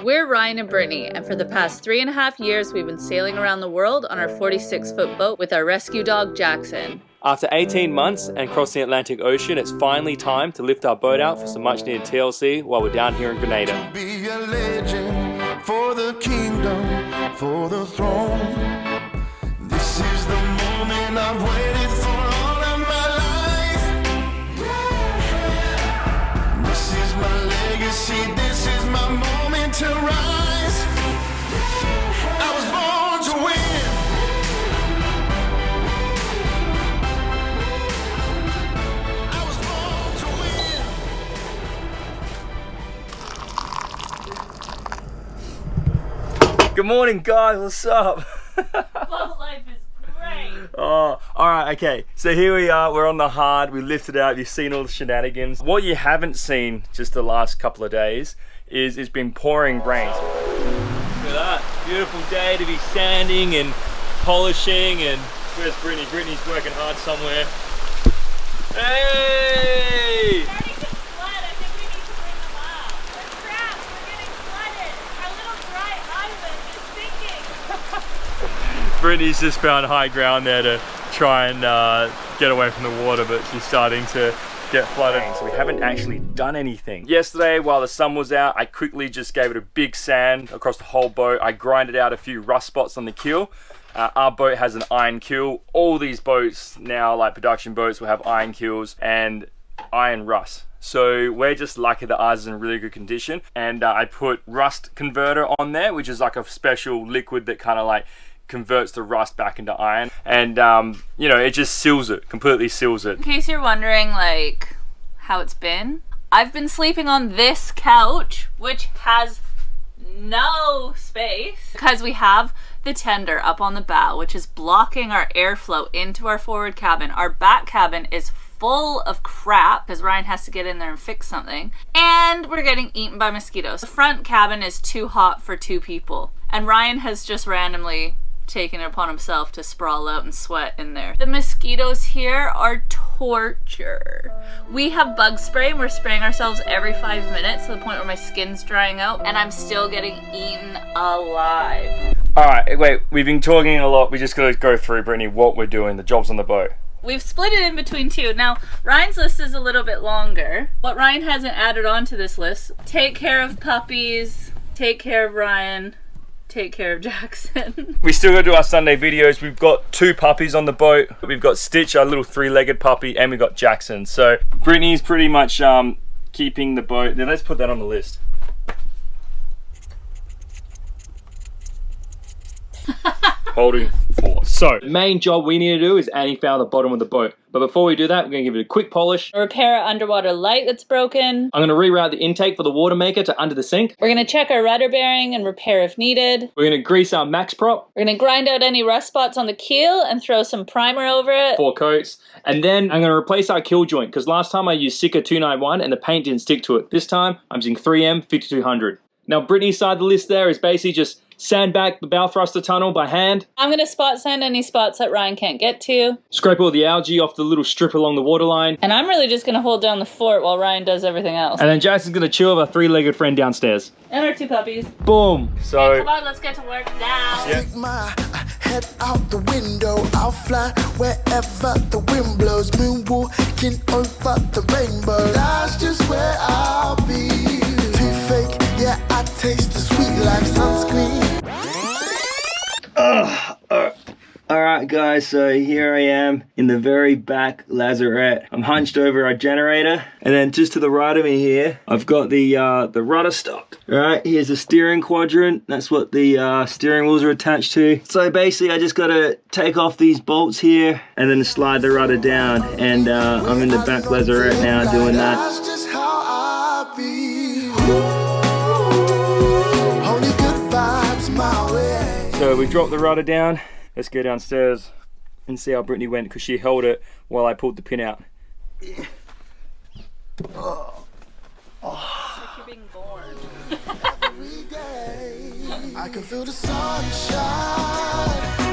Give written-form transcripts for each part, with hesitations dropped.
We're Ryan and Brittany, and for the past 3.5 years, we've been sailing around the world on our 46-foot boat with our rescue dog, Jackson. After 18 months and crossing the Atlantic Ocean, it's finally time to lift our boat out for some much needed TLC while we're down here in Grenada. Be a legend for the kingdom, for the throne. This is the moment I've waited for all of my life. This is my legacy, this is my moment to rise. I was born to win. Good morning, guys. What's up? Boat life is great. Oh, all right. Okay. So here we are. We're on the hard. We lifted out. You've seen all the shenanigans. What you haven't seen just the last couple of days is it's been pouring rain. Look at that. Beautiful day to be sanding and polishing. And where's Brittany? Brittany's working hard somewhere. Hey! Brittany's just found high ground there to try and get away from the water, but she's starting to get flooded. So we haven't actually done anything. Yesterday, while the sun was out, I quickly just gave it a big sand across the whole boat. I grinded out a few rust spots on the keel. Our boat has an iron keel. All these boats now, like production boats, will have iron keels and iron rust. So we're just lucky that ours is in really good condition. And I put rust converter on there, which is like a special liquid that kind of like converts the rust back into iron, and you know, it just seals it, completely seals it. In case you're wondering like how it's been, I've been sleeping on this couch, which has no space because we have the tender up on the bow, which is blocking our airflow into our forward cabin. Our back cabin is full of crap because Ryan has to get in there and fix something, and we're getting eaten by mosquitoes. The front cabin is too hot for 2 people, and Ryan has just randomly taken it upon himself to sprawl out and sweat in there. The mosquitoes here are torture. We have bug spray and we're spraying ourselves every 5 minutes to the point where my skin's drying out and I'm still getting eaten alive. Alright, wait, we've been talking a lot. We just gotta go through, Brittany, what we're doing, the jobs on the boat. We've split it in between 2. Now, Ryan's list is a little bit longer. What Ryan hasn't added on to this list: take care of puppies, take care of Ryan, take care of Jackson. We still gotta do our Sunday videos. We've got 2 puppies on the boat. We've got Stitch, our little 3-legged puppy, and we've got Jackson. So Brittany's pretty much keeping the boat. Now let's put that on the list. Holding 4. So, main job we need to do is anti-foul the bottom of the boat. But before we do that, we're going to give it a quick polish. Repair our underwater light that's broken. I'm going to reroute the intake for the water maker to under the sink. We're going to check our rudder bearing and repair if needed. We're going to grease our max prop. We're going to grind out any rust spots on the keel and throw some primer over it. 4 coats. And then I'm going to replace our keel joint, because last time I used Sika 291 and the paint didn't stick to it. This time I'm using 3M 5200. Now Brittany's side of the list there is basically just sand back the bow thruster tunnel by hand. I'm going to spot sand any spots that Ryan can't get to. Scrape all the algae off the little strip along the waterline. And I'm really just going to hold down the fort while Ryan does everything else. And then Jackson's going to chill with our 3-legged friend downstairs. And our 2 puppies. Boom. So come on, let's get to work now. Yeah. Stick my head out the window, I'll fly wherever the wind blows, moonwalking over the rainbow. That's just where I'll be. Too fake, yeah, I taste the sweet like sunscreen. Alright guys, so here I am in the very back lazarette. I'm hunched over our generator, and then just to the right of me here, I've got the rudder stock. Alright, here's the steering quadrant. That's what the steering wheels are attached to. So basically I just gotta take off these bolts here and then slide the rudder down, and I'm in the back lazarette now doing that. That's just how I feel. Only good vibes my way. So we dropped the rudder down. Let's go downstairs and see how Brittany went, because she held it while I pulled the pin out. It's like you're being born. Every day, I can feel the sunshine.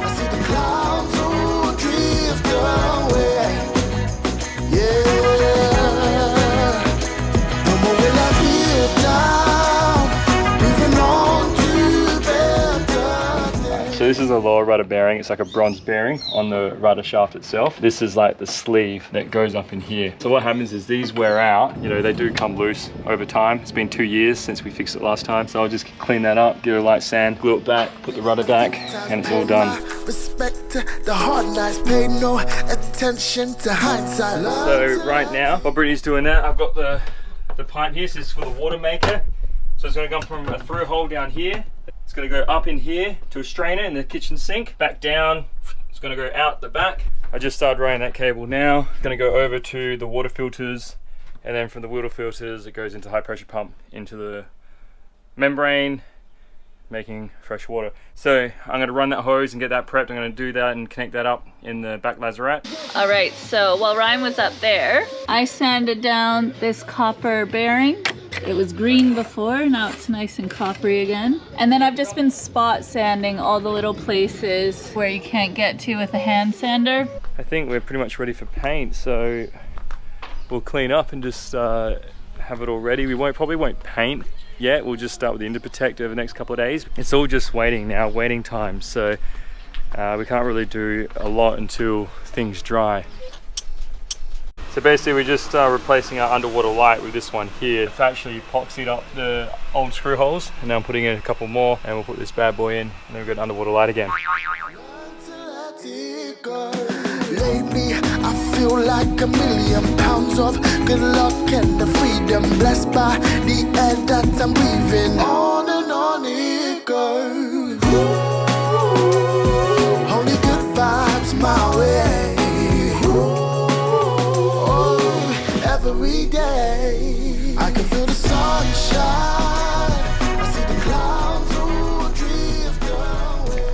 I see the clouds all drift away. Yeah. No more will I feel down, moving on. So this is a lower rudder bearing. It's like a bronze bearing on the rudder shaft itself. This is like the sleeve that goes up in here. So what happens is these wear out. You know, they do come loose over time. It's been 2 years since we fixed it last time. So I'll just clean that up, give it a light sand, glue it back, put the rudder back, and it's all done. Respect to the hard nights, pay no attention to hindsight. So right now, while Brittany's doing that, I've got the pipe here. So this is for the water maker. So it's going to come from a through hole down here. It's going to go up in here to a strainer in the kitchen sink, back down. It's going to go out the back. I just started running that cable now. It's going to go over to the water filters, and then from the water filters it goes into high pressure pump into the membrane, making fresh water. So I'm going to run that hose and get that prepped. I'm going to do that and connect that up in the back lazarette. All right, so while Ryan was up there, I sanded down this copper bearing. It was green before, now it's nice and coppery again. And then I've just been spot sanding all the little places where you can't get to with a hand sander. I think we're pretty much ready for paint, so we'll clean up and just have it all ready. We probably won't paint yet. We'll just start with the Interprotect over the next couple of days. It's all just waiting now, waiting time. So we can't really do a lot until things dry. So basically we're just replacing our underwater light with this one here. I've actually epoxied up the old screw holes, and now I'm putting in a couple more, and we'll put this bad boy in, and then we've got an underwater light again. Lately, I feel like £1 million of good luck and the freedom, blessed by the air that I'm breathing. On and on it goes. Only good vibes my way. Every day I can feel the sunshine. I see the clouds all drift away.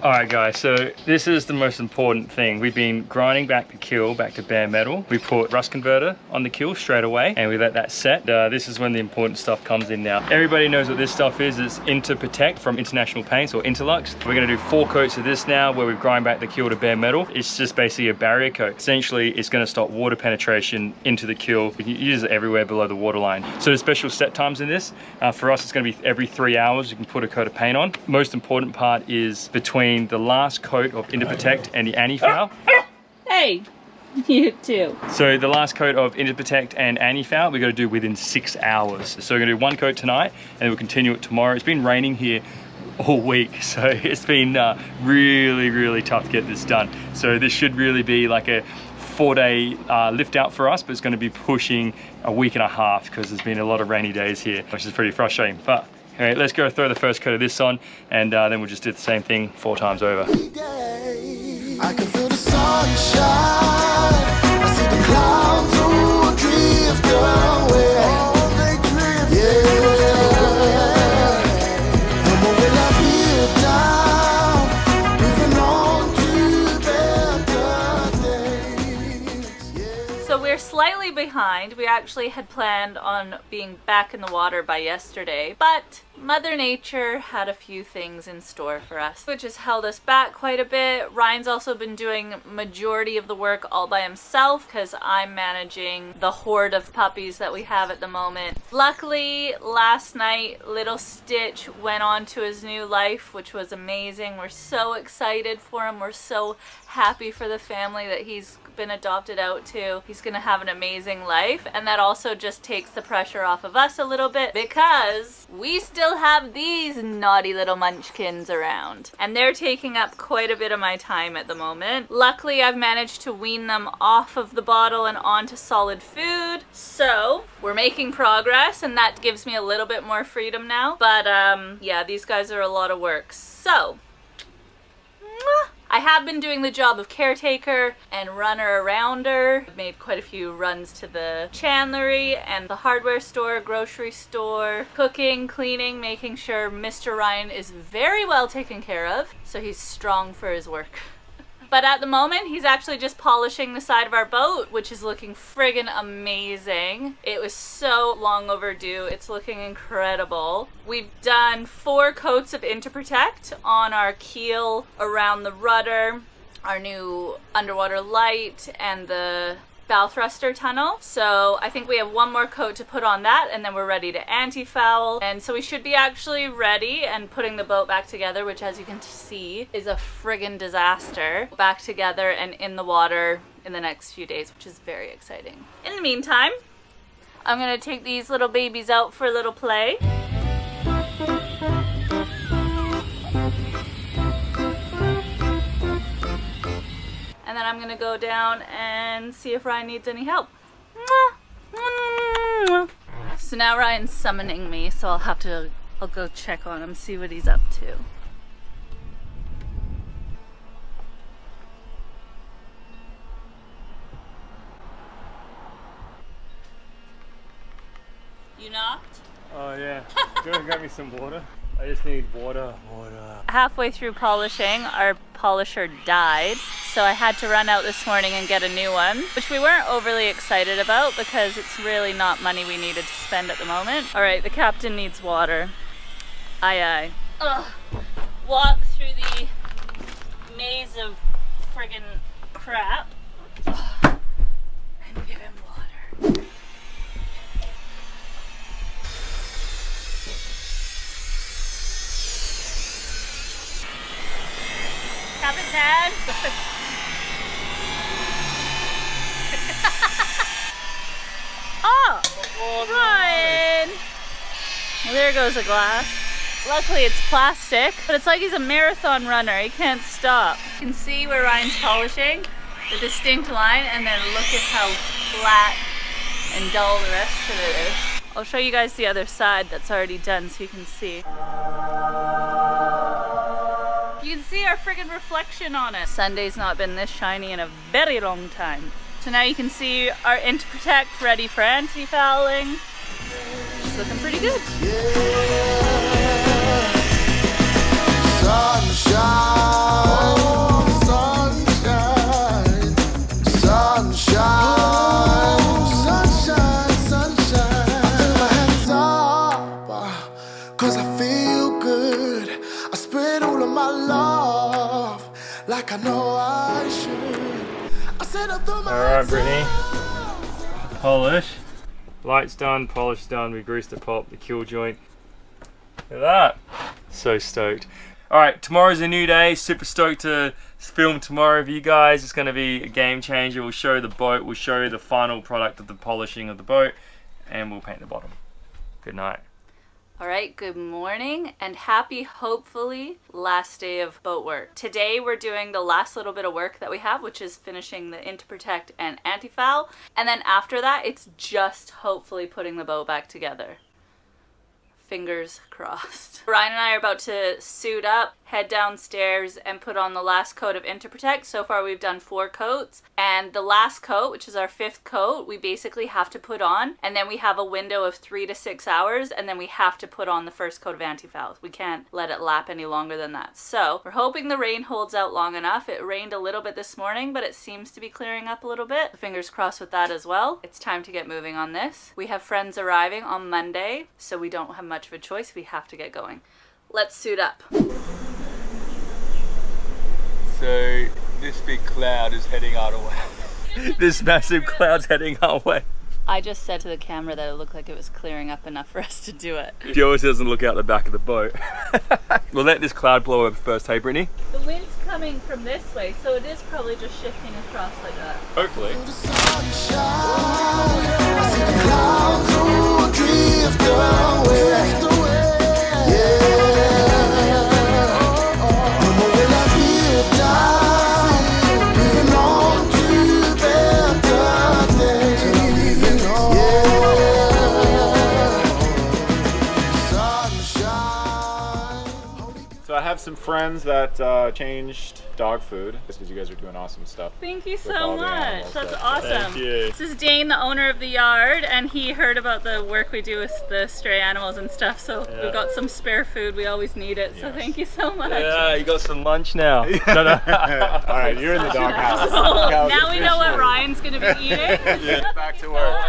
Alright guys, so this is the most important thing. We've been grinding back the keel back to bare metal. We put rust converter on the keel straight away, and we let that set. This is when the important stuff comes in now. Everybody knows what this stuff is. It's Interprotect from International Paints, or Interlux. We're going to do 4 coats of this now, where we've grind back the keel to bare metal. It's just basically a barrier coat. Essentially, it's going to stop water penetration into the keel. We can use it everywhere below the waterline. So there's special set times in this. For us, it's going to be every 3 hours you can put a coat of paint on. Most important part is between the last coat of Interprotect and the Antifoul. Hey, you too. So the last coat of Interprotect and Antifoul we got to do within 6 hours. So we're going to do 1 coat tonight, and then we'll continue it tomorrow. It's been raining here all week, so it's been really tough to get this done. So this should really be like a 4-day lift out for us, but it's going to be pushing a week and a half because there's been a lot of rainy days here, which is pretty frustrating. But anyway, let's go throw the first coat of this on, and then we'll just do the same thing 4 times over. I can feel the sunshine. I see the clouds all drift away. Yeah. No more will I feel down. Moving on to better days. Yeah. So we're slightly behind. We actually had planned on being back in the water by yesterday, but Mother Nature had a few things in store for us, which has held us back quite a bit. Ryan's also been doing majority of the work all by himself because I'm managing the horde of puppies that we have at the moment. Luckily, last night, little Stitch went on to his new life, which was amazing. We're so excited for him. We're so happy for the family that he's been adopted out to. He's gonna have an amazing life, and that also just takes the pressure off of us a little bit because we still have these naughty little munchkins around, and they're taking up quite a bit of my time at the moment. Luckily, I've managed to wean them off of the bottle and onto solid food, so we're making progress, and that gives me a little bit more freedom now. But yeah, these guys are a lot of work. So I have been doing the job of caretaker and runner-arounder. I've made quite a few runs to the chandlery and the hardware store, grocery store, cooking, cleaning, making sure Mr. Ryan is very well taken care of, so he's strong for his work. But at the moment, he's actually just polishing the side of our boat, which is looking friggin' amazing. It was so long overdue. It's looking incredible. We've done 4 coats of Interprotect on our keel, around the rudder, our new underwater light, and the bow thruster tunnel. So I think we have 1 more coat to put on that, and then we're ready to anti-foul. And so we should be actually ready and putting the boat back together, which, as you can see, is a friggin' disaster. Back together and in the water in the next few days, which is very exciting. In the meantime, I'm gonna take these little babies out for a little play. And then I'm gonna go down and see if Ryan needs any help. So now Ryan's summoning me, so I'll go check on him, see what he's up to. You knocked? Oh yeah. Do you want to grab me some water? I just need water. Halfway through polishing, our polisher died, so I had to run out this morning and get a new one, which we weren't overly excited about because it's really not money we needed to spend at the moment. All right, the captain needs water. Aye aye. Ugh. Walk through the maze of friggin' crap. Ugh. And give him water. Captain's hand. Oh, Ryan. Well, there goes a glass. Luckily it's plastic, but it's like he's a marathon runner. He can't stop. You can see where Ryan's polishing, the distinct line, and then look at how flat and dull the rest of it is. I'll show you guys the other side that's already done so you can see. You can see our friggin' reflection on it. Sunday's not been this shiny in a very long time. So now you can see our Interprotect ready for anti-fouling. It's looking pretty good. Sunshine, oh, sunshine, sunshine, sunshine, sunshine. I throw my hands up, 'cause I feel good. I spread all of my love like I know I should. I said I throw my Alright, hands Brittany. up. Polish. Light's done, polish done, we greased the pop, the kill joint. Look at that. So stoked. Alright, tomorrow's a new day. Super stoked to film tomorrow for you guys. It's going to be a game changer. We'll show you the boat, we'll show you the final product of the polishing of the boat, and we'll paint the bottom. Good night. All right, good morning and happy, hopefully, last day of boat work. Today we're doing the last little bit of work that we have, which is finishing the Interprotect and anti-foul. And then after that, it's just hopefully putting the boat back together. Fingers crossed. Ryan and I are about to suit up, head downstairs, and put on the last coat of Interprotect. So far we've done 4 coats, and the last coat, which is our 5th coat, we basically have to put on, and then we have a window of 3 to 6 hours, and then we have to put on the first coat of anti-foul. We can't let it lap any longer than that. So we're hoping the rain holds out long enough. It rained a little bit this morning, but it seems to be clearing up a little bit. Fingers crossed with that as well. It's time to get moving on this. We have friends arriving on Monday, so we don't have much of a choice. We have to get going. Let's suit up. So this big cloud is heading our way. This massive cloud's heading our way. I just said to the camera that it looked like it was clearing up enough for us to do it. She always doesn't look out the back of the boat. We'll let this cloud blow over first, hey Brittany? The wind's coming from this way, so it is probably just shifting across like that. Hopefully. The sunshine, I see the clouds all drift away. Yeah. No more will I feel down, moving on to better days. Yeah. Sunshine. So I have some friends that changed dog food because you guys are doing awesome stuff. Thank you so all the much. animals That's that- awesome. Thank you. This is Dane, the owner of the yard, and he heard about the work we do with the stray animals and stuff, so we've got some spare food. We always need it, so thank you so much. Yeah, you got some lunch now. No. All right, you're in the doghouse. Now we know what Ryan's going to be eating. Yeah, back to work.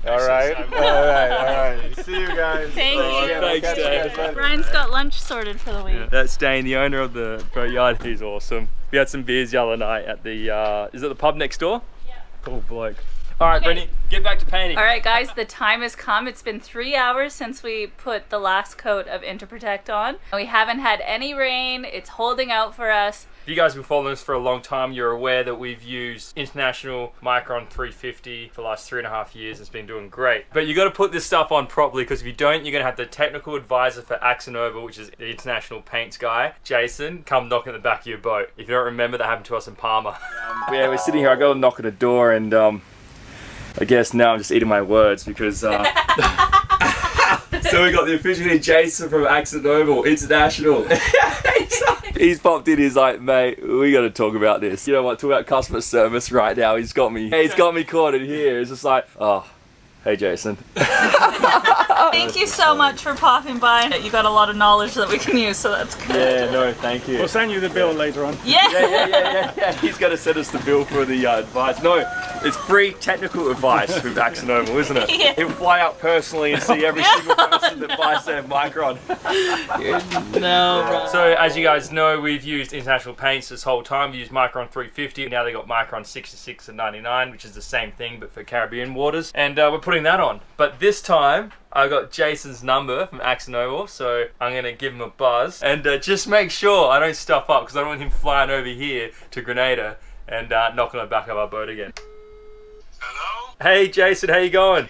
All right. See you guys. Thank you. Thanks, Dave. Ryan's got lunch sorted for the week. That's Dane, the owner of the boat yard. He's awesome. We had some beers the other night at the, is it the pub next door? Yeah. Cool bloke. All right, Okay. Brittany, get back to painting. All right, guys, the time has come. It's been 3 hours since we put the last coat of Interprotect on. We haven't had any rain. It's holding out for us. If you guys have been following us for a long time, you're aware that we've used International Micron 350 for the last 3.5 years. It's been doing great. But you got to put this stuff on properly, because if you don't, you're going to have the technical advisor for Axonova, which is the international paints guy, Jason, come knock at the back of your boat. If you don't remember, that happened to us in Palma. Yeah, we're sitting here. I go and knock at the door, and I guess now I'm just eating my words, because so we got the official here, Jason from Axonova International. He's popped in, he's like, mate, we got to talk about this. You know what, talk about customer service right now. He's got me caught in here. It's just like, oh, hey Jason. Thank you so much for popping by. You got a lot of knowledge that we can use, so that's good. Yeah, no, thank you. We'll send you the bill later on. Yeah. He's going to send us the bill for the advice. No, it's free technical advice with Axonova, isn't it? Yeah. He'll fly out personally and see every single person that buys their Micron. No. So as you guys know, we've used international paints this whole time. We used Micron 350. Now they got Micron 66 and 99, which is the same thing but for Caribbean waters. And we're putting that on. But this time, I got Jason's number from Axonova, so I'm going to give him a buzz. And just make sure I don't stuff up, because I don't want him flying over here to Grenada and knocking on the back of our boat again. Hello? Hey Jason, how you going? Good.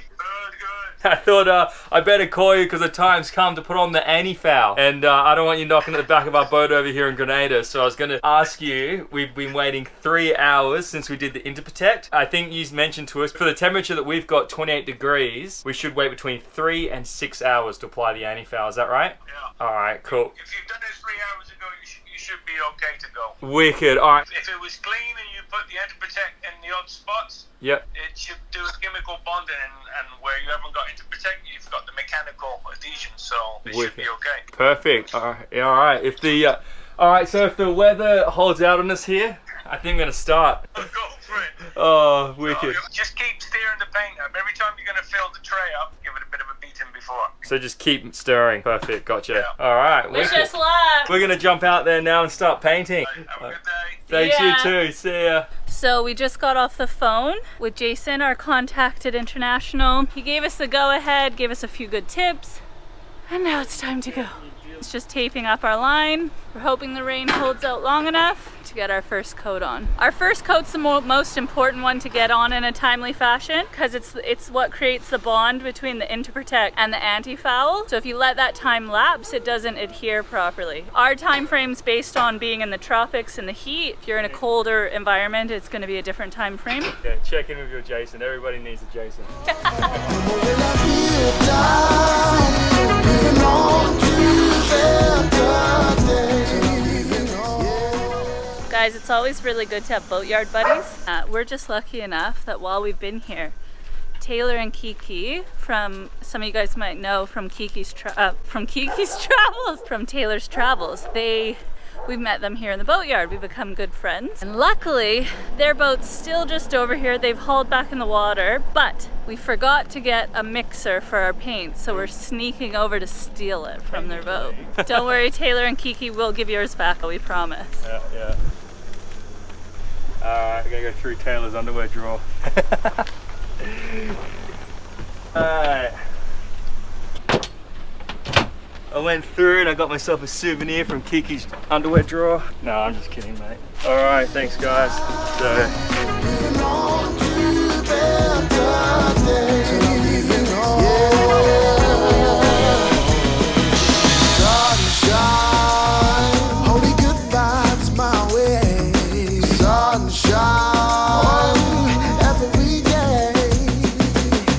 I thought I better call you because the time's come to put on the Antifoul, and I don't want you knocking at the back of our boat over here in Grenada. So I was going to ask you, we've been waiting 3 hours since we did the Interprotect. I think you mentioned to us, for the temperature that we've got, 28 degrees, we should wait between 3 and 6 hours to apply the Antifoul. Is that right? Yeah. Alright, cool. If you've done this 3 hours ago, you should be okay to go. Wicked. Alright. If it was clean and you put the Interprotect in the odd spots, Yep. it should do a chemical bonding, and where you haven't got Interprotect, you've got the mechanical adhesion, so it should be okay. Perfect. Alright. If the alright, so if the weather holds out on us here, I think I'm gonna start. Go for it. Oh, wicked. Just keep steering the paint up. Every time you're going to fill the tray up, give it a bit of a beating before. So just keep stirring. Perfect. Gotcha. Yeah. Alright, Wish wicked. us luck. We're gonna jump out there now and start painting. Have a good day. Thanks, Yeah. you too. See ya. So we just got off the phone with Jason, our contact at International. He gave us the go-ahead, gave us a few good tips, and now it's time to go. It's just taping up our line. We're hoping the rain holds out long enough to get our first coat on. Our first coat's the most important one to get on in a timely fashion, because it's what creates the bond between the Interprotect and the Antifoul. So if you let that time lapse, it doesn't adhere properly. Our time frame's based on being in the tropics and the heat. If you're in a colder environment, it's going to be a different time frame. Okay, check in with your Jason. Everybody needs a Jason. Guys, it's always really good to have boatyard buddies. We're just lucky enough that while we've been here, Taylor and Kiki, from some of you guys might know from Kiki's Travels, from Taylor's Travels, we've met them here in the boatyard. We've become good friends. And luckily, their boat's still just over here. They've hauled back in the water, but we forgot to get a mixer for our paint, so we're sneaking over to steal it from their boat. Don't worry, Taylor and Kiki will give yours back, we promise. Yeah. Alright, we're gonna go through Taylor's underwear drawer. Alright. I went through and I got myself a souvenir from Kiki's underwear drawer. No, I'm just kidding, mate. Alright, thanks guys.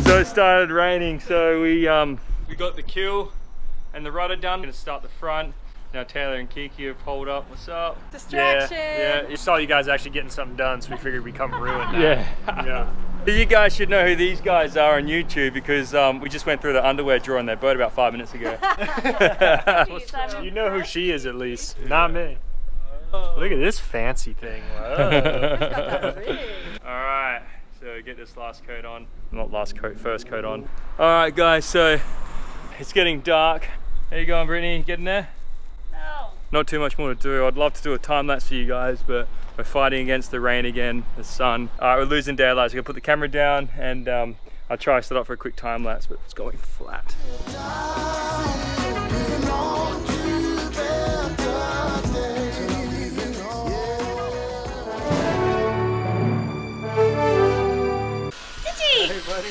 So it started raining, so we got the keel and the rudder done. I'm gonna start the front, Now Taylor and Kiki have pulled up. What's up? Distraction. Yeah. We saw you guys actually getting something done, so we figured we'd come ruin that. Yeah. You guys should know who these guys are on YouTube because we just went through the underwear drawer on their boat about 5 minutes ago. You know who she is at least, not me. Look at this fancy thing. Whoa. Alright, so get this last coat on. Not last coat, first coat on. Alright guys, so it's getting dark. How you going, Brittany? Getting there? No. Not too much more to do. I'd love to do a time lapse for you guys, but we're fighting against the rain again, the sun. Alright, we're losing daylight, so I'm gonna put the camera down and I'll try to set up for a quick time lapse, but it's going flat. Hey, buddy.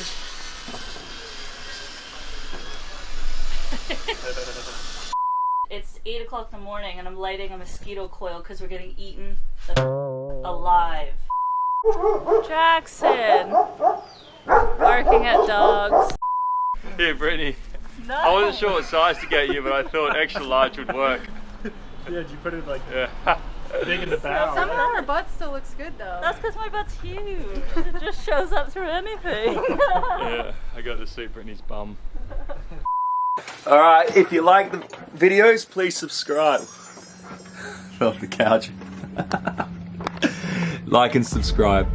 It's 8 o'clock in the morning and I'm lighting a mosquito coil because we're getting eaten alive. Jackson, barking at dogs. Here, Brittany. No. I wasn't sure what size to get you, but I thought extra large would work. Yeah, did you put it like Yeah. big in the bow? Somehow her butt still looks good though. That's because my butt's huge. It just shows up through anything. Yeah, I got to see Brittany's bum. Alright, if you like the videos, please subscribe. Fell off the couch. Like and subscribe.